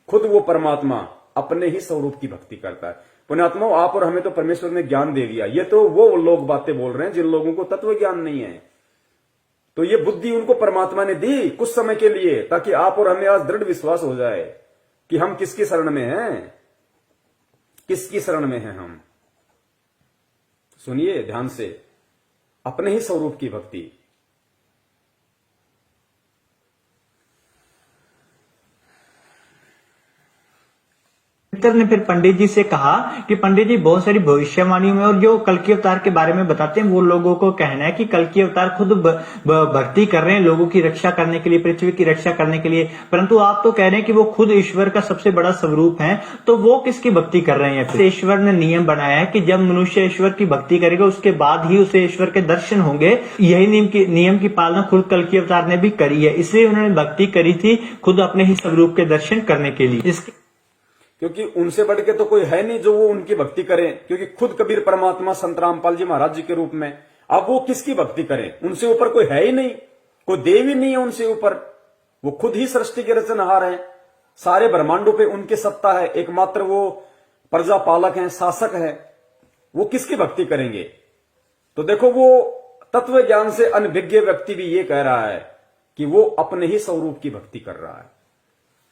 खुद वो परमात्मा अपने ही स्वरूप की भक्ति करता है। पुण्यात्माओं, आप और हमें तो परमेश्वर ने ज्ञान दे दिया, ये तो वो लोग बातें बोल रहे हैं जिन लोगों को तत्व ज्ञान नहीं है। तो ये बुद्धि उनको परमात्मा ने दी कुछ समय के लिए, ताकि आप और हमें आज दृढ़ विश्वास हो जाए कि हम किसकी शरण में हैं, किसकी शरण में हैं हम। सुनिए ध्यान से, अपने ही स्वरूप की भक्ति। मित्र ने फिर पंडित जी से कहा कि पंडित जी बहुत सारी भविष्यवाणियों में और जो कल के अवतार के बारे में बताते हैं वो लोगों को कहना है कि कल के अवतार खुद भक्ति कर रहे हैं लोगों की रक्षा करने के लिए, पृथ्वी की रक्षा करने के लिए, परंतु आप तो कह रहे हैं कि वो खुद ईश्वर का सबसे बड़ा स्वरूप है, तो वो किसकी भक्ति कर रहे हैं? ईश्वर ने नियम बनाया है कि जब मनुष्य ईश्वर की भक्ति करेगा उसके बाद ही उसे ईश्वर के दर्शन होंगे। यही नियम की पालना खुद कल के अवतार ने भी करी है, इसलिए उन्होंने भक्ति करी थी खुद अपने ही स्वरूप के दर्शन करने के लिए। क्योंकि उनसे बढ़ के तो कोई है नहीं जो वो उनकी भक्ति करें, क्योंकि खुद कबीर परमात्मा संत रामपाल जी महाराज जी के रूप में, अब वो किसकी भक्ति करें? उनसे ऊपर कोई है ही नहीं, कोई देव ही नहीं है उनसे ऊपर। वो खुद ही सृष्टि के रचनहार हैं, सारे ब्रह्मांडों पे उनकी सत्ता है, एकमात्र वो प्रजा पालक हैं, शासक हैं। वो किसकी भक्ति करेंगे? तो देखो, वो तत्व ज्ञान से अनभिज्ञ व्यक्ति भी ये कह रहा है कि वो अपने ही स्वरूप की भक्ति कर रहा है।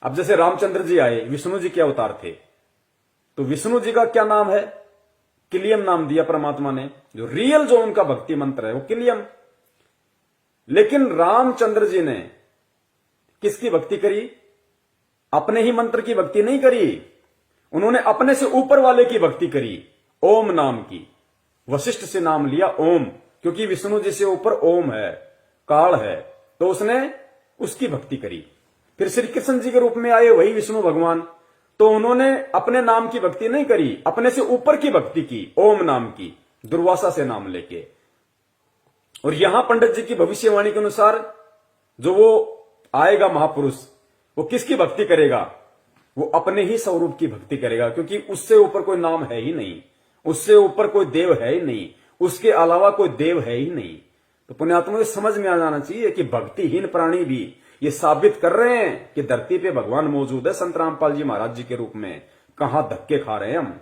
अब जैसे रामचंद्र जी आए, विष्णु जी के अवतार थे, तो विष्णु जी का क्या नाम है? किलियम नाम दिया परमात्मा ने। जो रियल जो उनका भक्ति मंत्र है वो किलियम। लेकिन रामचंद्र जी ने किसकी भक्ति करी? अपने ही मंत्र की भक्ति नहीं करी, उन्होंने अपने से ऊपर वाले की भक्ति करी, ओम नाम की। वशिष्ठ से नाम लिया ओम, क्योंकि विष्णु जी से ऊपर ओम है, काल है, तो उसने उसकी भक्ति करी। फिर श्री कृष्ण जी के रूप में आए वही विष्णु भगवान, तो उन्होंने अपने नाम की भक्ति नहीं करी, अपने से ऊपर की भक्ति की, ओम नाम की, दुर्वासा से नाम लेके। और यहां पंडित जी की भविष्यवाणी के अनुसार जो वो आएगा महापुरुष, वो किसकी भक्ति करेगा? वो अपने ही स्वरूप की भक्ति करेगा, क्योंकि उससे ऊपर कोई नाम है ही नहीं, उससे ऊपर कोई देव है ही नहीं, उसके अलावा कोई देव है ही नहीं। तो पुण्यात्मा को समझ में आ जाना चाहिए कि भक्तिहीन प्राणी भी ये साबित कर रहे हैं कि धरती पे भगवान मौजूद है संत रामपाल जी महाराज जी के रूप में। कहां धक्के खा रहे हैं हम।